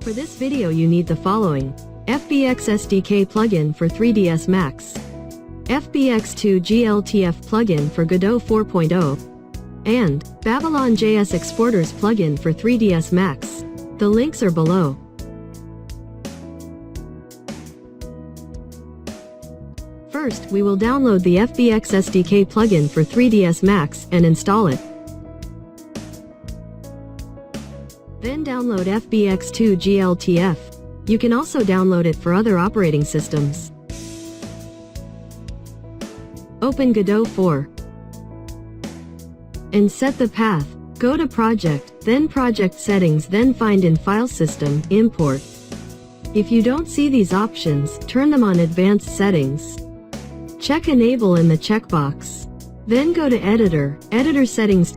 For this video you need the following: FBX SDK plugin for 3ds Max, FBX2 GLTF plugin for Godot 4.0, and Babylon.js exporters plugin for 3ds Max. The links are below. First, we will download the FBX SDK plugin for 3ds Max and install it. Then download FBX2 GLTF. You can also download it for other operating systems. Open Godot 4 and set the path. Go to Project, then Project Settings, then find in File System, Import. If you don't see these options, turn them on Advanced Settings. Check Enable in the checkbox. Then go to Editor, Editor Settings.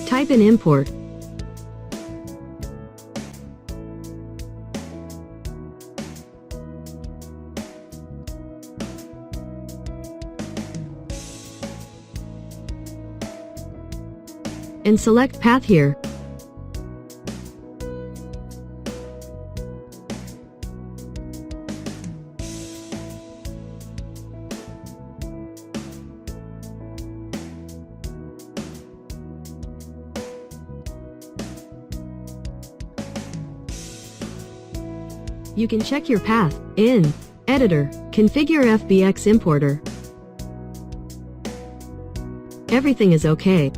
Type in Import. And select Path here. You can check your path in Editor, Configure FBX Importer. Everything is okay.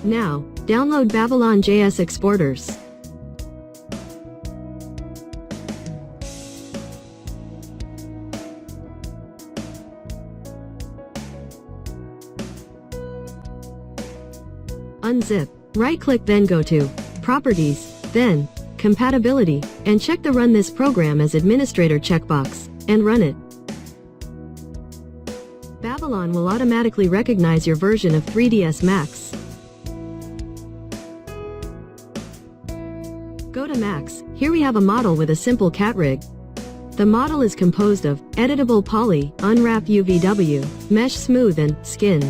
Now, download Babylon.js exporters. Unzip. Right-click, then go to Properties, then Compatibility, and check the Run this program as administrator checkbox, and run it. Babylon will automatically recognize your version of 3ds Max. Go to Max. Here we have a model with a simple cat rig. The model is composed of editable poly, unwrap UVW, mesh smooth, and skin.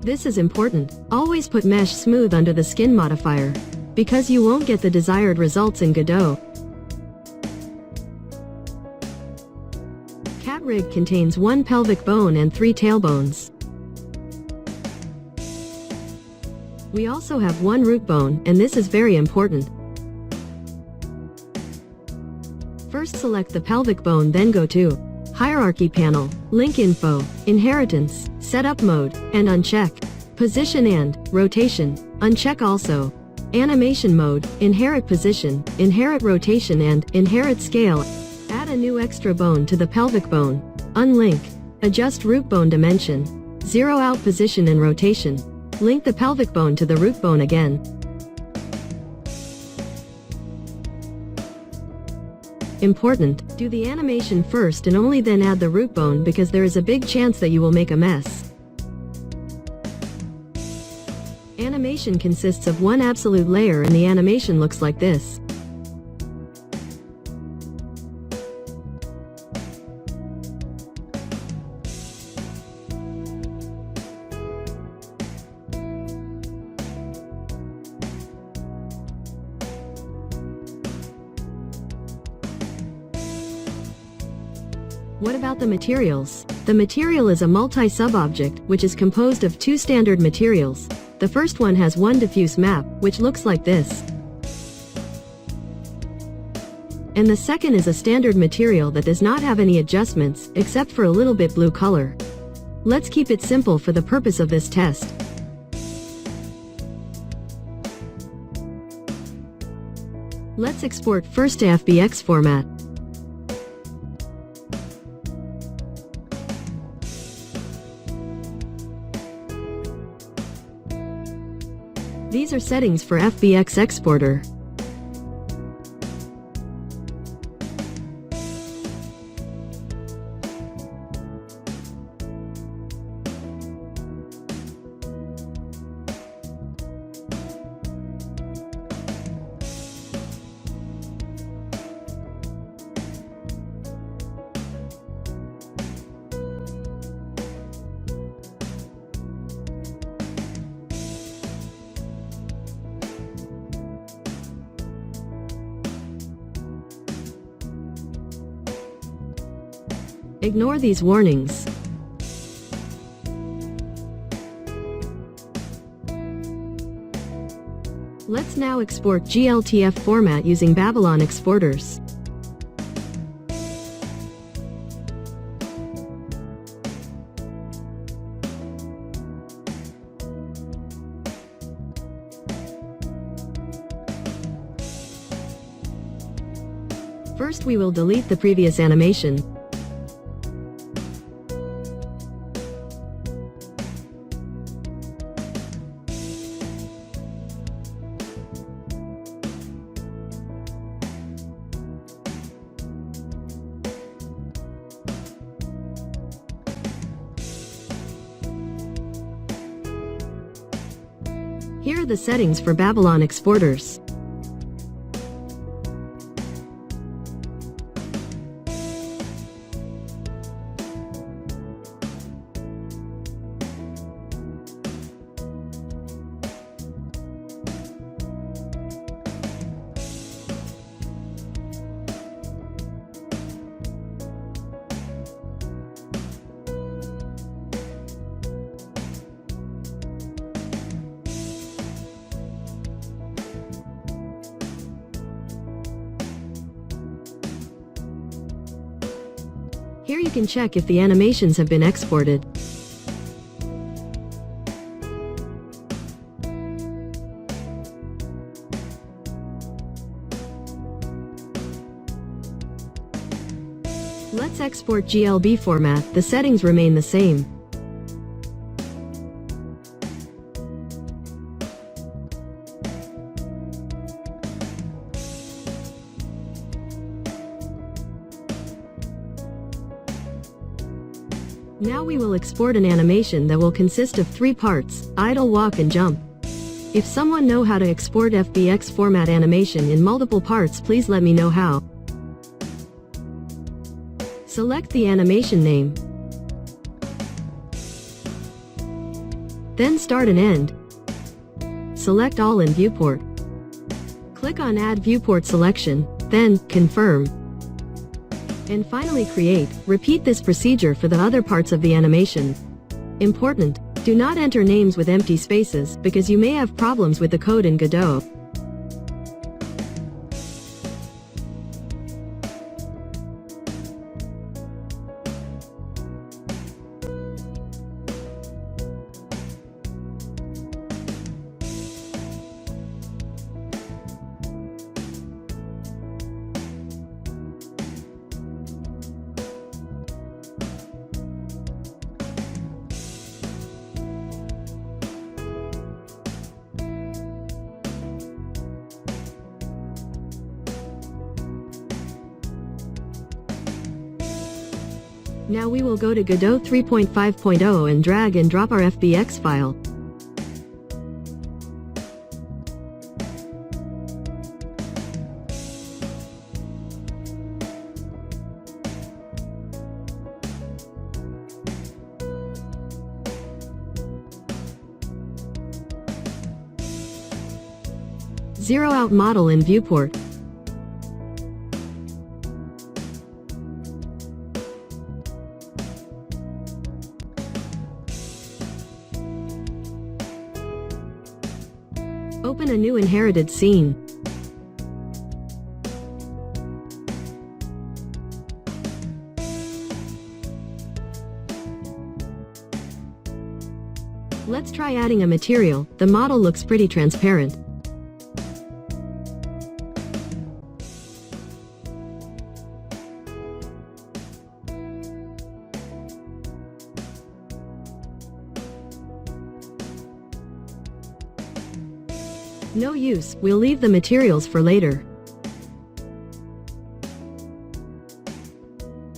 This is important. Always put mesh smooth under the skin modifier, because you won't get the desired results in Godot. Cat rig contains 1 pelvic bone and 3 tailbones. We also have 1 root bone, and this is very important. First select the pelvic bone, then go to Hierarchy panel, Link Info, Inheritance, Setup Mode, and uncheck Position and Rotation. Uncheck also Animation Mode, Inherit Position, Inherit Rotation, and Inherit Scale. Add a new extra bone to the pelvic bone. Unlink. Adjust root bone dimension. Zero out position and rotation. Link the pelvic bone to the root bone again. Important: do the animation first and only then add the root bone, because there is a big chance that you will make a mess. Animation consists of 1 absolute layer, and the animation looks like this. What about the materials? The material is a multi-sub-object, which is composed of 2 standard materials. The first one has 1 diffuse map, which looks like this. And the second is a standard material that does not have any adjustments, except for a little bit blue color. Let's keep it simple for the purpose of this test. Let's export first to FBX format. These are settings for FBX exporter. Ignore these warnings. Let's now export GLTF format using Babylon exporters. First, we will delete the previous animation. Here are the settings for Babylon exporters. Here you can check if the animations have been exported. Let's export GLB format. The settings remain the same. Now we will export an animation that will consist of 3 parts: idle, walk and jump. If someone know how to export FBX format animation in multiple parts, please let me know how. Select the animation name. Then start and end. Select all in viewport. Click on Add Viewport Selection, then Confirm. And finally create. Repeat this procedure for the other parts of the animation. Important: do not enter names with empty spaces, because you may have problems with the code in Godot. Now we will go to Godot 3.5.0 and drag and drop our FBX file. Zero out model in viewport. Open a new inherited scene. Let's try adding a material. The model looks pretty transparent. No use, we'll leave the materials for later.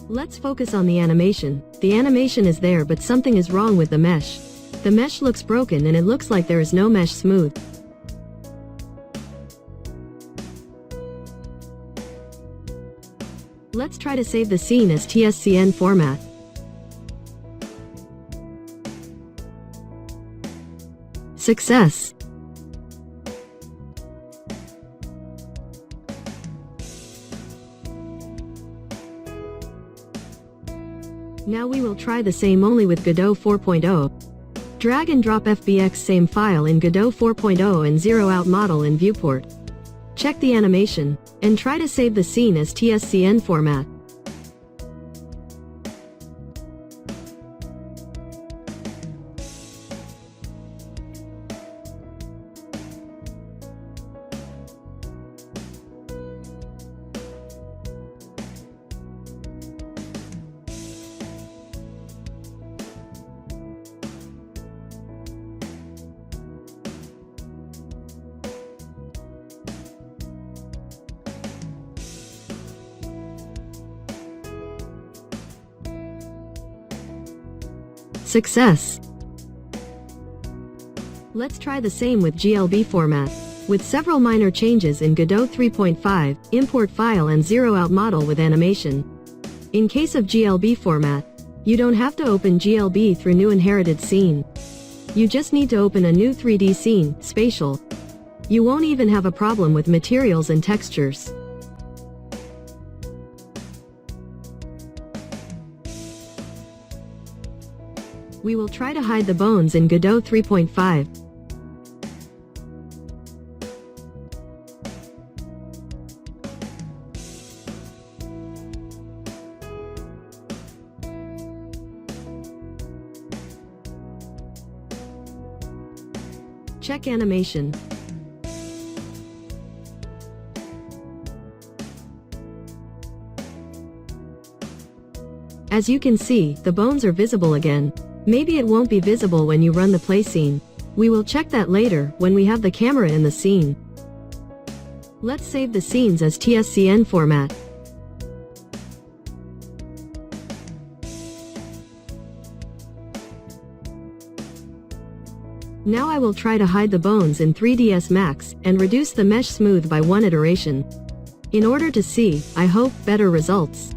Let's focus on the animation. The animation is there, but something is wrong with the mesh. The mesh looks broken and it looks like there is no mesh smooth. Let's try to save the scene as TSCN format. Success! Now we will try the same only with Godot 4.0. Drag and drop FBX same file in Godot 4.0 and zero out model in viewport. Check the animation, and try to save the scene as TSCN format. Success! Let's try the same with GLB format. With several minor changes in Godot 3.5, import file and zero out model with animation. In case of GLB format, you don't have to open GLB through new inherited scene. You just need to open a new 3D scene, spatial. You won't even have a problem with materials and textures. We will try to hide the bones in Godot 3.5. Check animation. As you can see, the bones are visible again. Maybe it won't be visible when you run the play scene. We will check that later, when we have the camera in the scene. Let's save the scenes as TSCN format. Now I will try to hide the bones in 3ds Max, and reduce the mesh smooth by 1 iteration. In order to see, I hope, better results.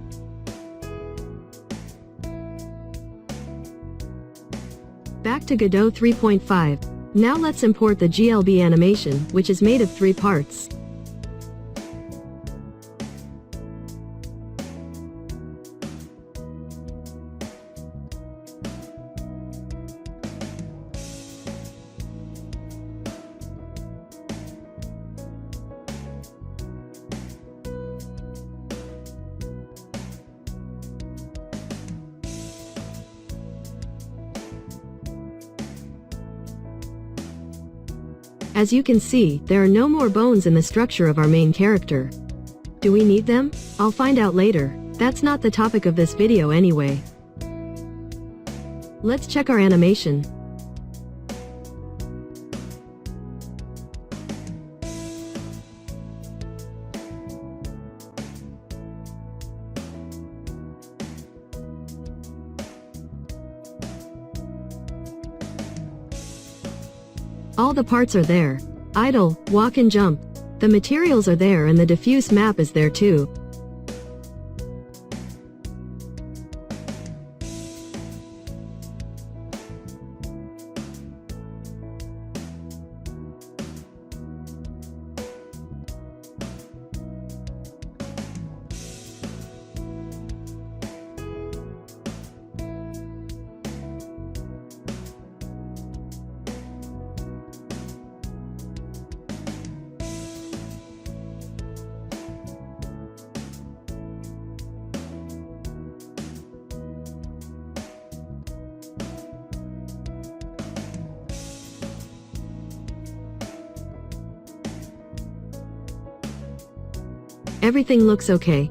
Back to Godot 3.5. Now let's import the GLB animation, which is made of 3 parts. As you can see, there are no more bones in the structure of our main character. Do we need them? I'll find out later. That's not the topic of this video anyway. Let's check our animation. All the parts are there. Idle, walk and jump. The materials are there and the diffuse map is there too. Everything looks okay.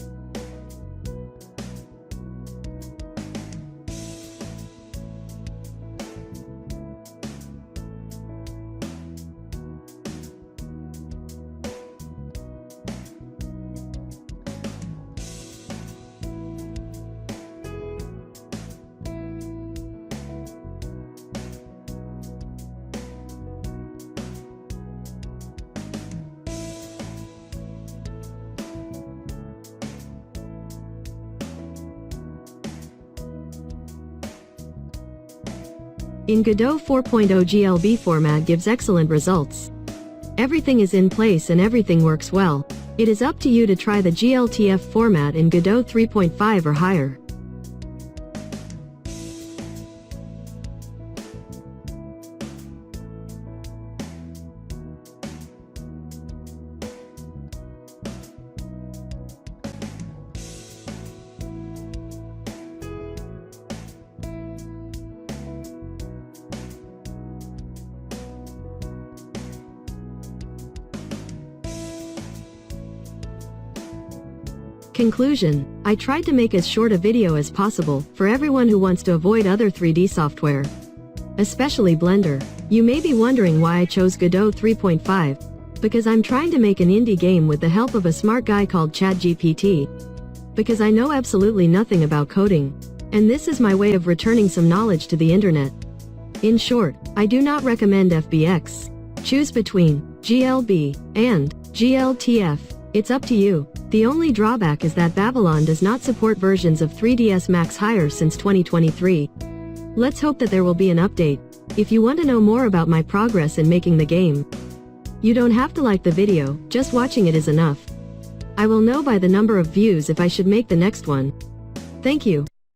In Godot 4.0 GLB format gives excellent results. Everything is in place and everything works well. It is up to you to try the GLTF format in Godot 3.5 or higher. Conclusion: I tried to make as short a video as possible for everyone who wants to avoid other 3D software, especially Blender. You may be wondering why I chose Godot 3.5. Because I'm trying to make an indie game with the help of a smart guy called Chat GPT. Because I know absolutely nothing about coding. And this is my way of returning some knowledge to the internet. In short, I do not recommend FBX. Choose between GLB and GLTF. It's up to you. The only drawback is that Babylon does not support versions of 3ds Max Higher since 2023. Let's hope that there will be an update. If you want to know more about my progress in making the game, you don't have to like the video, just watching it is enough. I will know by the number of views if I should make the next one. Thank you.